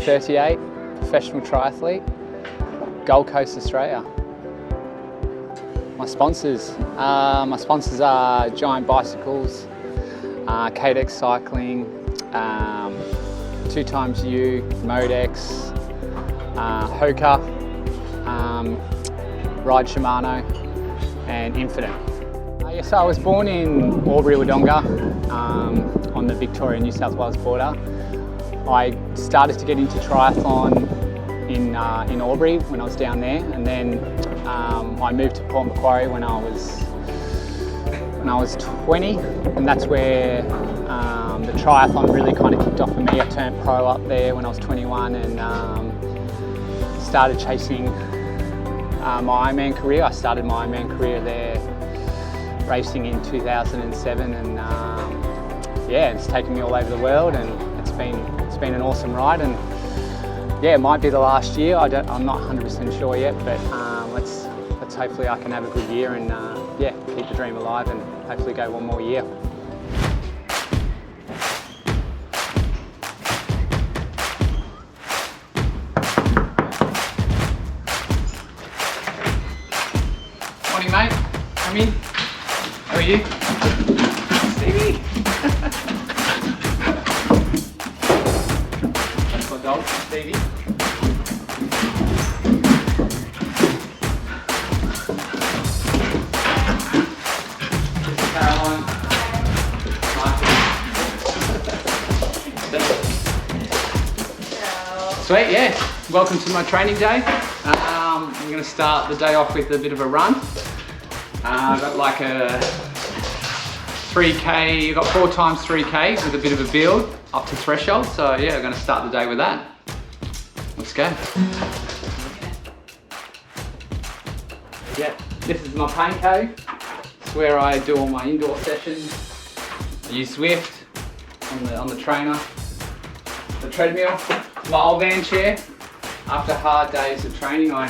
38, professional triathlete, Gold Coast, Australia. My sponsors are Giant Bicycles, Cadex Cycling, 2XU, Modex, Hoka, Ride Shimano and Infinite. Yes, I was born in Albury-Wodonga on the Victoria-New South Wales border. I started to get into triathlon in Albury when I was down there, and then I moved to Port Macquarie when I was 20, and that's where the triathlon really kind of kicked off for me. I turned pro up there when I was 21 and started chasing my Ironman career. I started my Ironman career there racing in 2007, and yeah, it's taken me all over the world, and it's been an awesome ride. And yeah, it might be the last year. I'm not 100% sure yet, but let's hopefully I can have a good year and yeah, keep the dream alive and hopefully go one more year. Morning, mate. Come in. How are you? Stevie. That's my dog, Stevie. This is Caroline. Sweet, yeah. Welcome to my training day. I'm going to start the day off with a bit of a run. I've got like a 3K, I've got 4 times 3K with a bit of a build up to threshold. So yeah, I'm going to start the day with that. Let's go. Yeah, this is my pain cave. It's where I do all my indoor sessions. I use Zwift on the trainer, the treadmill, my old van chair. After hard days of training, I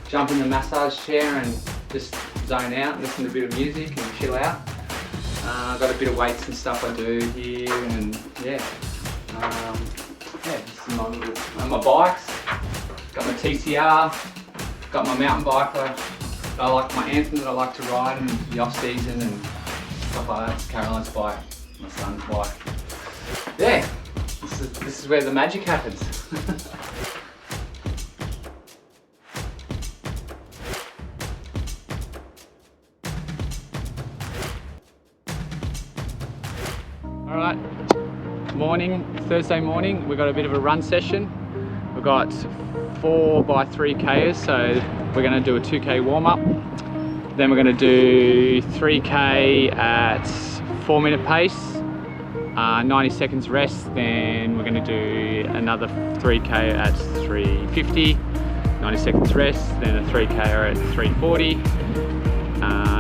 jump in the massage chair and just zone out, listen to a bit of music and chill out. I've got a bit of weights and stuff I do here, and yeah. Yeah, this is my bikes. Got my TCR, got my mountain bike. I like my Anthem that I like to ride in the off season and stuff like that. It's Caroline's bike, my son's bike. Yeah, this is where the magic happens. Alright, Thursday morning, we've got a bit of a run session. We've got 4x3Kers, so we're going to do a 2K warm-up. Then we're going to do 3K at 4-minute pace, 90 seconds rest. Then we're going to do another 3K at 350, 90 seconds rest. Then a 3K at 340.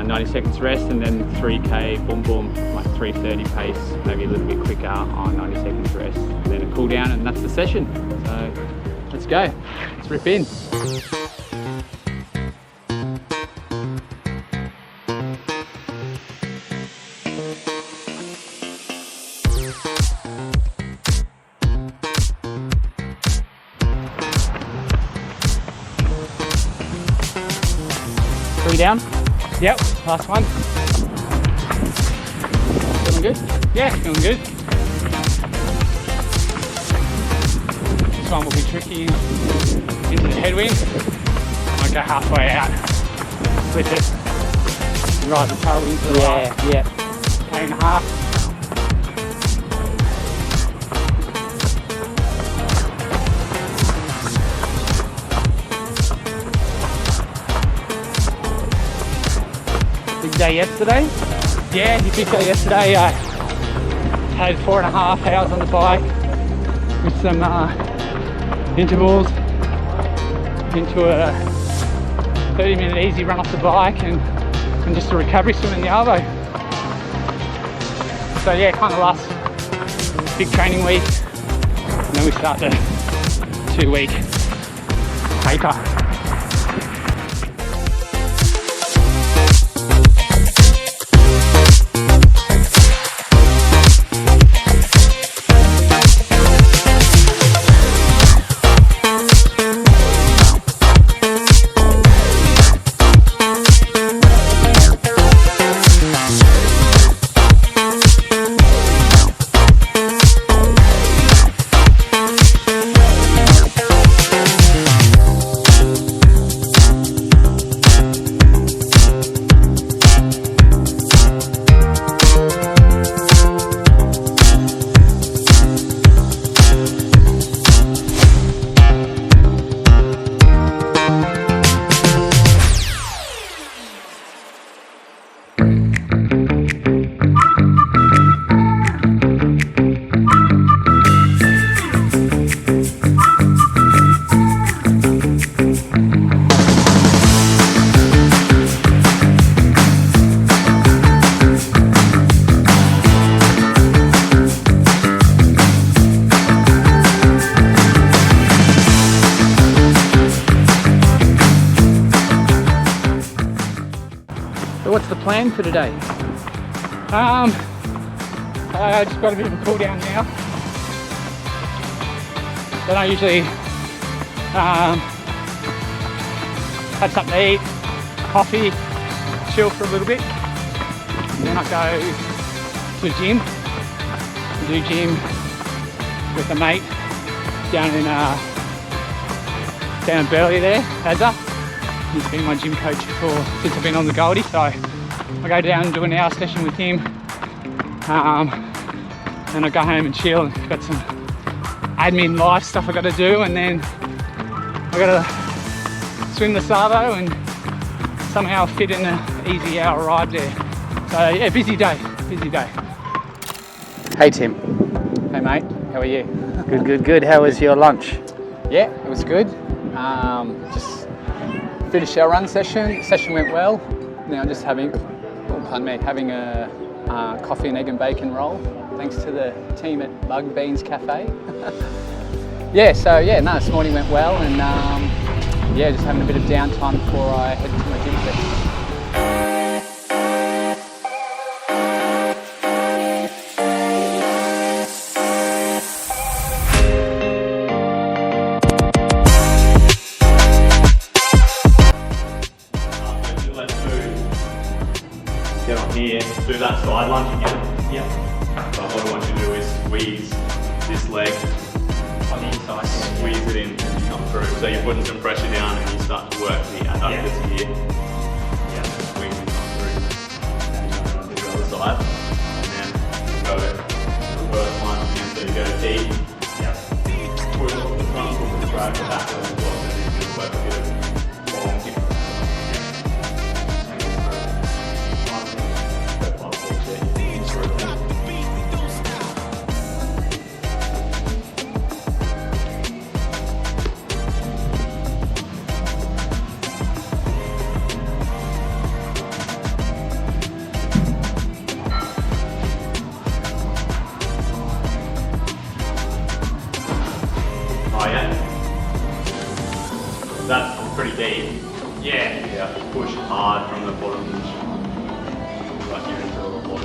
90 seconds rest, and then 3K boom boom, like 330 pace, maybe a little bit quicker on 90 seconds rest, and then a cool down, and that's the session. So let's go, let's rip in. 3 down. Yep, last one. Feeling good? Yeah, feeling good. This one will be tricky into the headwind. Might go halfway out. Split it. Ride the tailwind to the right. Yeah. 8.5. Big day yesterday? Yeah, big day yesterday. I had 4.5 hours on the bike with some intervals into a 30-minute easy run off the bike and just a recovery swim in the Arvo. So yeah, kind of last big training week, and then we start the 2-week taper. So what's the plan for today? I just got a bit of a cool down now. Then I usually have something to eat, coffee, chill for a little bit. And then I go to the gym. I do gym with a mate down in Berkel there, Azza. He's been my gym coach since I've been on the Goldie, so I go down and do an hour session with him. Then I go home and chill, and got some admin life stuff I got to do, and then I got to swim the Savo and somehow fit in an easy hour ride there. So yeah, busy day. Hey Tim. Hey mate, how are you? Good. How was your lunch? Yeah, it was good. Just finished our run session. Session went well. Now just having a coffee and egg and bacon roll, thanks to the team at Bug Beans Cafe. This morning went well, and just having a bit of downtime before I head to my gym session. Get on here, do that side lunge again. Yeah. So what I want you to do is squeeze this leg on the inside, squeeze it in as you come through. So you're putting some pressure down and you start to work the adductors here. Yeah. Squeeze it, come through. Do the other side. And then go reverse lunge again. So you go deep. Yeah. Push off the front, push the drag the back of the block, and then just work a bit of long kick. Oh yeah? That's pretty deep. Yeah. Push hard from the bottom. Like you're into a lot of push.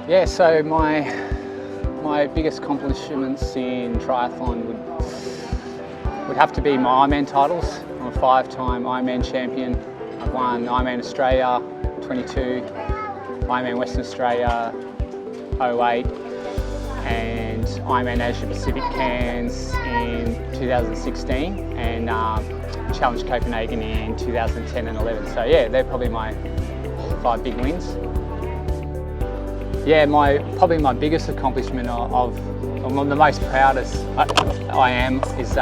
Yeah, so my biggest accomplishments in triathlon would have to be my Ironman titles. I'm a 5-time Ironman champion. I've won IronMan Australia 22, Ironman Western Australia 08, and Ironman Asia Pacific Cairns in 2016, and Challenge Copenhagen in 2010 and 11. So yeah, they're probably my 5 big wins. Yeah, probably my biggest accomplishment I'm the most proudest I am is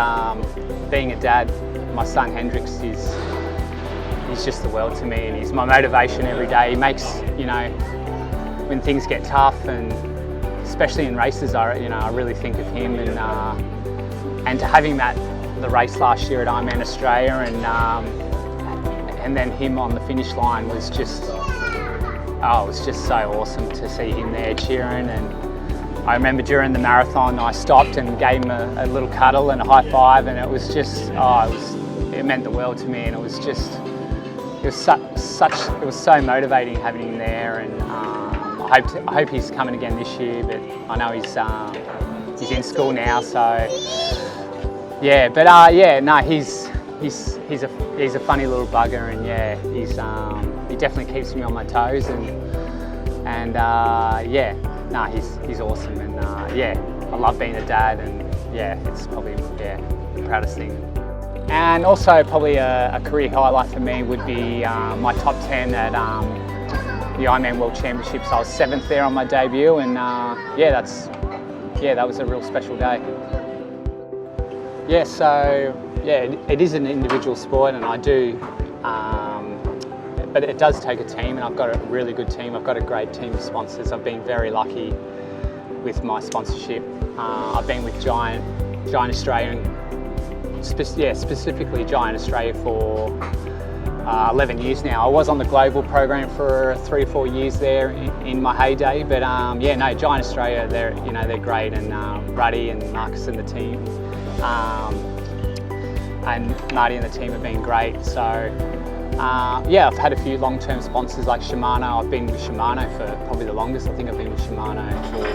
being a dad. My son Hendrix he's just the world to me, and he's my motivation every day. He makes, when things get tough, and especially in races, I really think of him, and to having the race last year at Ironman Australia, and then him on the finish line was just. Oh, it was just so awesome to see him there cheering. And I remember during the marathon I stopped and gave him a little cuddle and a high five, and it was just, it meant the world to me, and it was just, it was so motivating having him there, and I hope he's coming again this year, but I know he's in school now, so yeah. But yeah, no, he's a funny little bugger, and yeah, he definitely keeps me on my toes, and yeah, no, he's awesome, and yeah, I love being a dad, and yeah, it's probably the proudest thing. And also probably a career highlight for me would be my top 10 at the IronMan World Championships. I was 7th there on my debut, and yeah, that was a real special day. Yeah, so yeah, it is an individual sport, and I do, but it does take a team, and I've got a really good team. I've got a great team of sponsors. I've been very lucky with my sponsorship. I've been with Giant Australia, specifically Giant Australia for 11 years now. I was on the global program for 3 or 4 years there in my heyday, but yeah, no, Giant Australia, they're great, and Ruddy and Marcus and the team, and Marty and the team have been great. So yeah, I've had a few long-term sponsors like Shimano. I've been with Shimano for probably the longest. I think I've been with Shimano for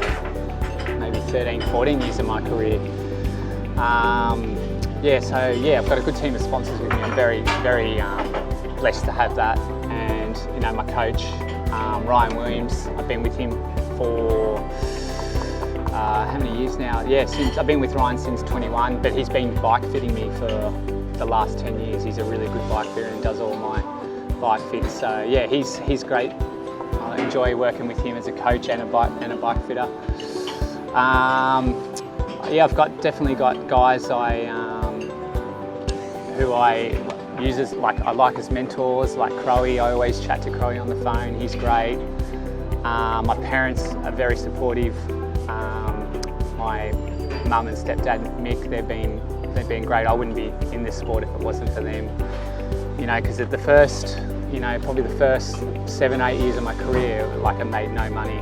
maybe 13, 14 years of my career. Yeah, so yeah, I've got a good team of sponsors with me. I'm very, very blessed to have that. And you know, my coach, Ryan Williams, I've been with him for how many years now? Yeah, I've been with Ryan since 21, but he's been bike fitting me for the last 10 years. He's a really good bike fitter and does all my bike fits. So yeah, he's great. I enjoy working with him as a coach and a bike fitter. Yeah, I've definitely got guys who I use as I like as mentors, like Crowie. I always chat to Crowie on the phone. He's great. My parents are very supportive. My mum and stepdad Mick, they've been great. I wouldn't be in this sport if it wasn't for them. You know, because at the first, you know, probably the first 7, 8 years of my career, like I made no money,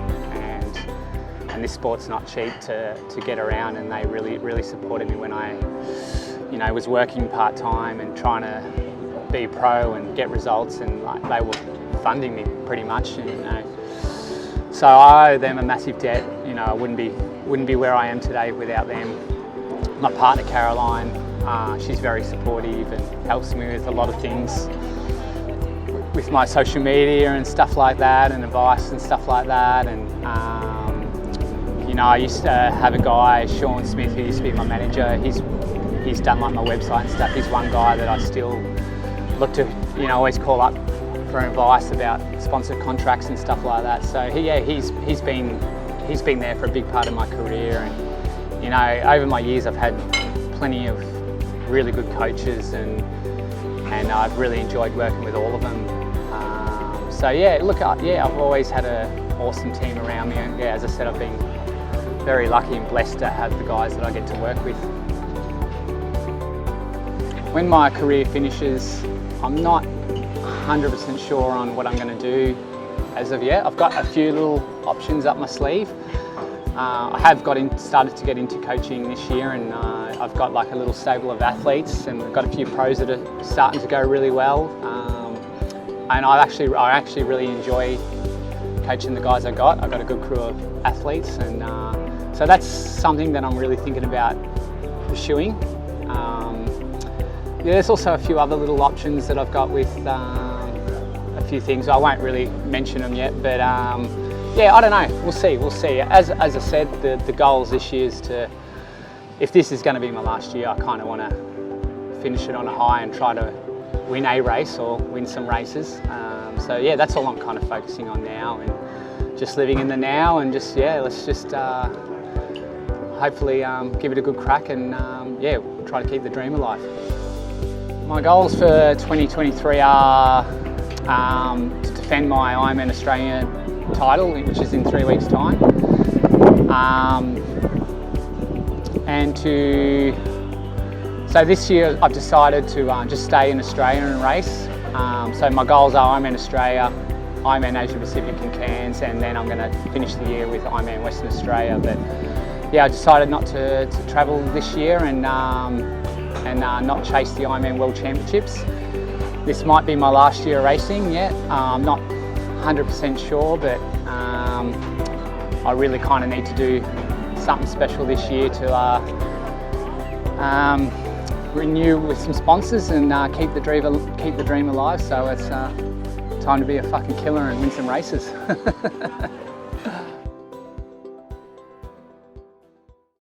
and this sport's not cheap to get around, and they really supported me when I, you know, was working part-time and trying to be pro and get results, and like they were funding me pretty much, and, you know. So I owe them a massive debt. You know, I wouldn't be where I am today without them. My partner Caroline, she's very supportive and helps me with a lot of things with my social media and stuff like that, and advice and stuff like that. And you know, I used to have a guy, Sean Smith, who used to be my manager. He's done like my website and stuff. He's one guy that I still look to, you know, always call up for advice about sponsored contracts and stuff like that. So he's been there for a big part of my career, and you know, over my years I've had plenty of really good coaches, and I've really enjoyed working with all of them. So yeah, look, yeah, I've always had an awesome team around me, and yeah, as I said, I've been very lucky and blessed to have the guys that I get to work with. When my career finishes, I'm not 100% sure on what I'm going to do as of yet. I've got a few little options up my sleeve. I have started to get into coaching this year, and I've got like a little stable of athletes, and I've got a few pros that are starting to go really well. And I actually really enjoy coaching the guys I've got a good crew of athletes, and so that's something that I'm really thinking about pursuing. Yeah, there's also a few other little options that I've got with a few things. I won't really mention them yet, but yeah, I don't know. We'll see. As I said, the goals this year is to, if this is going to be my last year, I kind of want to finish it on a high and try to win a race or win some races. So yeah, that's all I'm kind of focusing on now, and just living in the now, and just, yeah, let's just hopefully give it a good crack, and yeah, try to keep the dream alive. My goals for 2023 are to defend my IronMan Australia title, which is in 3 weeks' time, and so this year I've decided to just stay in Australia and race. So my goals are IronMan Australia, IronMan Asia Pacific and Cairns, and then I'm going to finish the year with IronMan Western Australia. But yeah, I decided not to travel this year, and not chase the IronMan World Championships. This might be my last year racing yet. I'm not 100% sure, but I really kind of need to do something special this year to renew with some sponsors and keep the dream alive. So it's time to be a fucking killer and win some races.